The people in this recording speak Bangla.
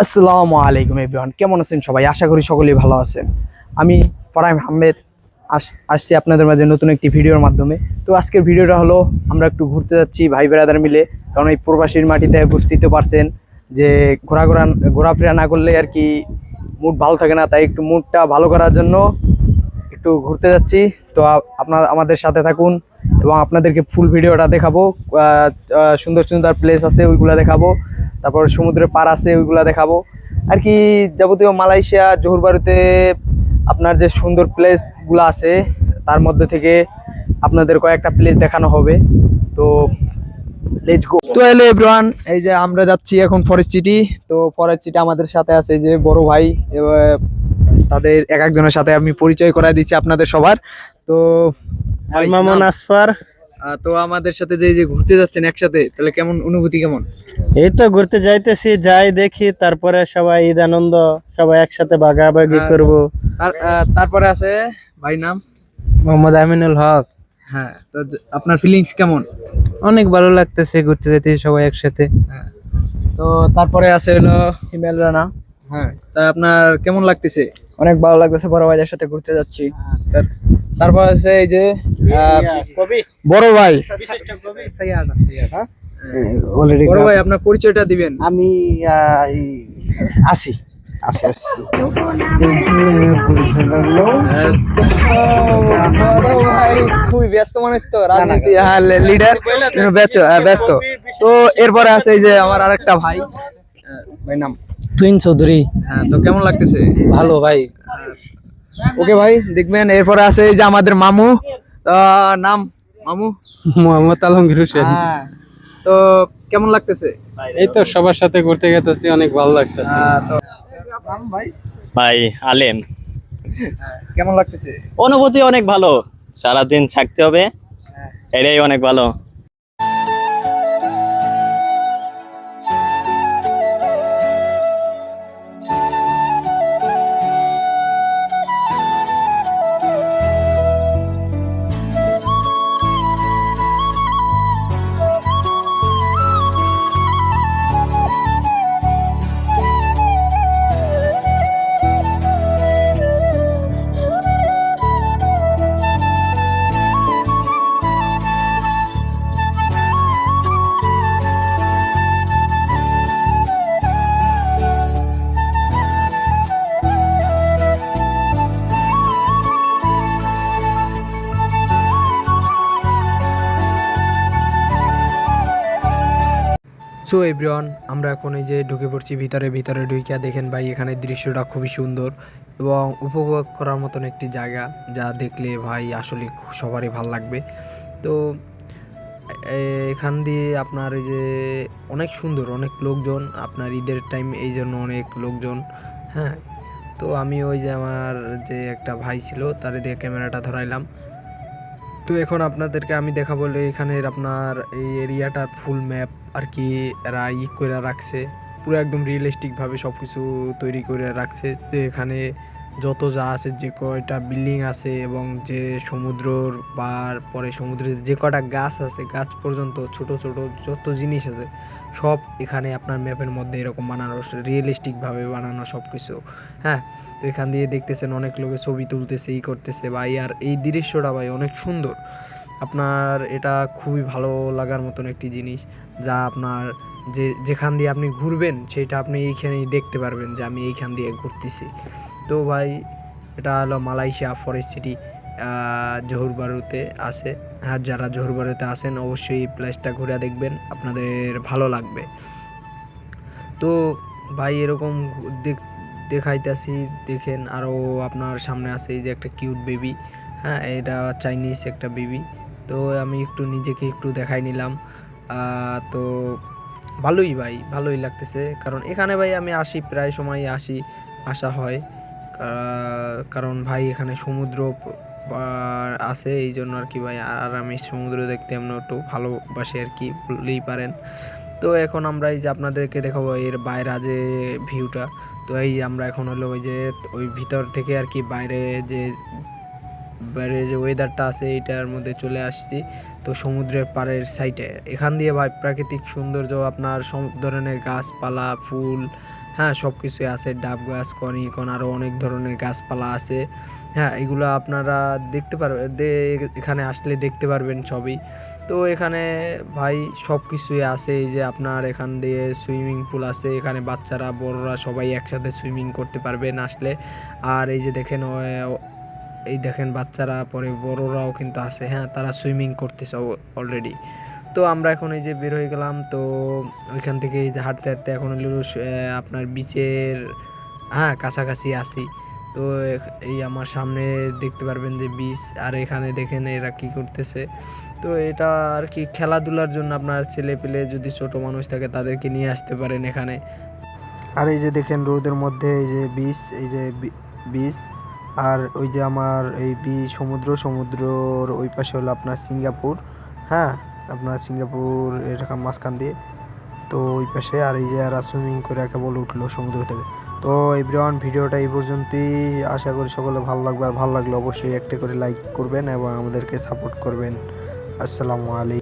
আসসালামু আলাইকুম এভরিওয়ান, কেমন আছেন সবাই? আশা করি সকলেই ভালো আছেন। আমি ফারহান আহমেদ আসছি আপনাদের মাঝে নতুন একটি ভিডিওর মাধ্যমে। তো আজকের ভিডিওটা হলো আমরা একটু ঘুরতে যাচ্ছি ভাই বেড়াদার মিলে। কারণ এই প্রবাসীর মাটিতে বুঝতেই তো পারছেন যে ঘোরাফেরা না করলে আর কি মুড ভালো থাকে না। তাই একটু মুডটা ভালো করার জন্য একটু ঘুরতে যাচ্ছি। তো আপনারা আমাদের সাথে থাকুন এবং আপনাদেরকে ফুল ভিডিওটা দেখাবো। সুন্দর সুন্দর প্লেস আছে ওইগুলো দেখাবো, তারপর সমুদ্রের পার আছে ওইগুলো দেখাবো আর কি। যাবতীয় মালয়েশিয়া জোহর বারুতে আপনার যে সুন্দর প্লেসগুলো আছে তার মধ্যে থেকে আপনাদের কয়েকটা প্লেস দেখানো হবে। তো লেটস গো। তো হ্যালো এভরিওয়ান, এই যে আমরা যাচ্ছি এখন ফরেস্ট সিটি। তো ফরেস্ট সিটি আমাদের সাথে আছে এই যে বড় ভাই, তাদের এক একজনের সাথে আমি পরিচয় করায় দিচ্ছি আপনাদের সবার। তো মামুন আসফার। তো আমাদের সাথে যে যে ঘুরতে যাচ্ছেন একসাথে, তাহলে কেমন অনুভূতি কেমন? এই তো ঘুরতে যাইতেছি, যাই দেখি, তারপরে সবাই ঈদ আনন্দ, সবাই একসাথে ভাগাভাগি করব। তারপরে আছে ভাই নাম মোহাম্মদ আমিনুল হক। হ্যাঁ, তো আপনার ফিলিংস কেমন? অনেক ভালো লাগতেছে ঘুরতে যেতে সবাই একসাথে। হ্যাঁ, তো তারপরে আছে হলো হিমেল রানা। হ্যাঁ, তা আপনার কেমন লাগতেছে? অনেক ভালো লাগতেছে, বড় ভাইদের সাথে ঘুরতে যাচ্ছি। তারপর আছে এই যে বড় ভাই অলরেডি বড় ভাই, আপনার পরিচয়টা দিবেন। আমি আসি আসি আসি বড় ভাই খুবই ব্যস্ত মানুষ, তো রাজনীতি লিডার ব্যস্ত। তো এরপরে আছে এই যে আমার আরেকটা ভাই, ভাই নাম তুইন চৌধুরী। হ্যাঁ, তো কেমন লাগতেছে? ভালো ভাই। ওকে ভাই, দেখবেন। এরপরে আছে এই যে আমাদের মামু, নাম মামু মোহাম্মদ আলমগীর হোসেন। হ্যাঁ, তো কেমন লাগতেছে? এই তো সবার সাথে ঘুরতে গেতেছি, অনেক ভালো লাগতেছে। তো ভাই ভাই আলেম, কেমন লাগতেছে? অনুভূতি অনেক ভালো, সারাদিন থাকতে হবে, এটাই অনেক ভালো। সো এভরিওয়ান, আমরা এখন এই যে ঢুকে পড়ছি ভিতরে ঢুকিয়া দেখেন ভাই, এখানে দৃশ্যটা খুবই সুন্দর এবং উপভোগ করার মতন একটি জায়গা, যা দেখলে ভাই আসলে সবারই ভালো লাগবে। তো এখান দিয়ে আপনার এই যে অনেক সুন্দর, অনেক লোকজন, আপনার ঈদের টাইম এই জন্য অনেক লোকজন। হ্যাঁ, তো আমি ওই যে আমার যে একটা ভাই ছিল তার দিয়ে ক্যামেরাটা ধরাইলাম। তো এখন আপনাদেরকে আমি দেখাবো এখানের আপনার এই এরিয়াটার ফুল ম্যাপ আর কি এরা করে রাখছে, পুরো একদম রিয়েলিস্টিকভাবে সব কিছু তৈরি করে রাখছে। যে এখানে যত যা আছে, যে কয়টা বিল্ডিং আছে এবং যে সমুদ্রর পার, পরে সমুদ্রের যে কয়টা গাছ আছে, গাছ পর্যন্ত ছোট ছোট যত জিনিস আছে সব এখানে আপনার ম্যাপের মধ্যে এরকম বানানো, রিয়েলিস্টিকভাবে বানানো সব কিছু। হ্যাঁ, তো এখান দিয়ে দেখতেছেন অনেক লোকে ছবি তুলতেছে, ই করতেছে ভাই। আর এই দৃশ্যটা ভাই অনেক সুন্দর, আপনার এটা খুবই ভালো লাগার মতন একটি জিনিস, যা আপনার যেখান দিয়ে আপনি ঘুরবেন সেটা আপনি এইখানেই দেখতে পারবেন যে আমি এইখান দিয়ে ঘুরতেছি। তো ভাই এটা হলো মালয়েশিয়া ফরেস্ট সিটি, জোহর বারুতে আছে। হ্যাঁ, যারা জোহর বারুতে আসেন অবশ্যই এই প্লেসটা ঘুরে দেখবেন, আপনাদের ভালো লাগবে। তো ভাই এরকম দেখাইতেছি, দেখেন। আরও আপনার সামনে আছে এই যে একটা কিউট বেবি। হ্যাঁ, এটা চাইনিজ একটা বেবি। তো আমি একটু নিজেকে একটু দেখাই নিলাম। তো ভালোই ভাই, ভালোই লাগতেছে, কারণ এখানে ভাই আমি আসি, প্রায় সময় আসা হয়, কারণ ভাই এখানে সমুদ্র আছে এই জন্য আর কি ভাই। আর আমি সমুদ্র দেখতে এমন একটু ভালোবাসি আর কি বললেই পারেন। তো এখন আমরা এই যে আপনাদেরকে দেখাবো এর বাইরে যে ভিউটা। তো এই আমরা এখন হলো ওই যে ওই ভিতর থেকে আর কি বাইরে যে ওয়েদারটা আছে এইটার মধ্যে চলে আসছি। তো সমুদ্রের পাড়ের সাইডে এখান দিয়ে ভাই প্রাকৃতিক সৌন্দর্য, আপনার সব ধরনের গাছপালা, ফুল, হ্যাঁ, সব কিছুই আছে, ডাব গাছ, কন আরও অনেক ধরনের গাছপালা আছে। হ্যাঁ, এগুলো আপনারা দেখতে পারবেন, এখানে আসলে দেখতে পারবেন সবই। তো এখানে ভাই সব কিছুই আছে, এই যে আপনার এখান দিয়ে সুইমিং পুল আছে, এখানে বাচ্চারা বড়রা সবাই একসাথে সুইমিং করতে পারবেন আসলে। আর এই যে দেখেন এই দেখেন বাচ্চারা, পরে বড়রাও কিন্তু আছে, হ্যাঁ তারা সুইমিং করতেছে অলরেডি। তো আমরা এখন এই যে বের হয়ে গেলাম, তো ওইখান থেকে এই যে হাঁটতে হাঁটতে এখন হলো আপনার বিচের হ্যাঁ কাছাকাছি আসি। তো এই আমার সামনে দেখতে পারবেন যে বিচ, আর এখানে দেখেন এরা কি করতেছে। তো এটা আর কি খেলাধুলার জন্য আপনার ছেলে পেলে যদি ছোট মানুষ থাকে তাদেরকে নিয়ে আসতে পারেন এখানে। আর এই যে দেখেন রোদের মধ্যে এই যে বিচ, এই যে বিচ, আর ওই যে আমার এই সমুদ্রর ওই পাশে হলো আপনার সিঙ্গাপুর। হ্যাঁ, আপনার সিঙ্গাপুর এরকম মাঝখান দিয়ে, তো ওই পাশে। আর এই যে এরা সুইমিং করে কেবল উঠলো সমুদ্র থেকে। তো এভরিওয়ান, ভিডিওটা এই পর্যন্তই। আশা করি সকলে ভালো লাগবে, আর ভালো লাগলে অবশ্যই একটা করে লাইক করবেন এবং আমাদেরকে সাপোর্ট করবেন। আসসালামু আলাইকুম।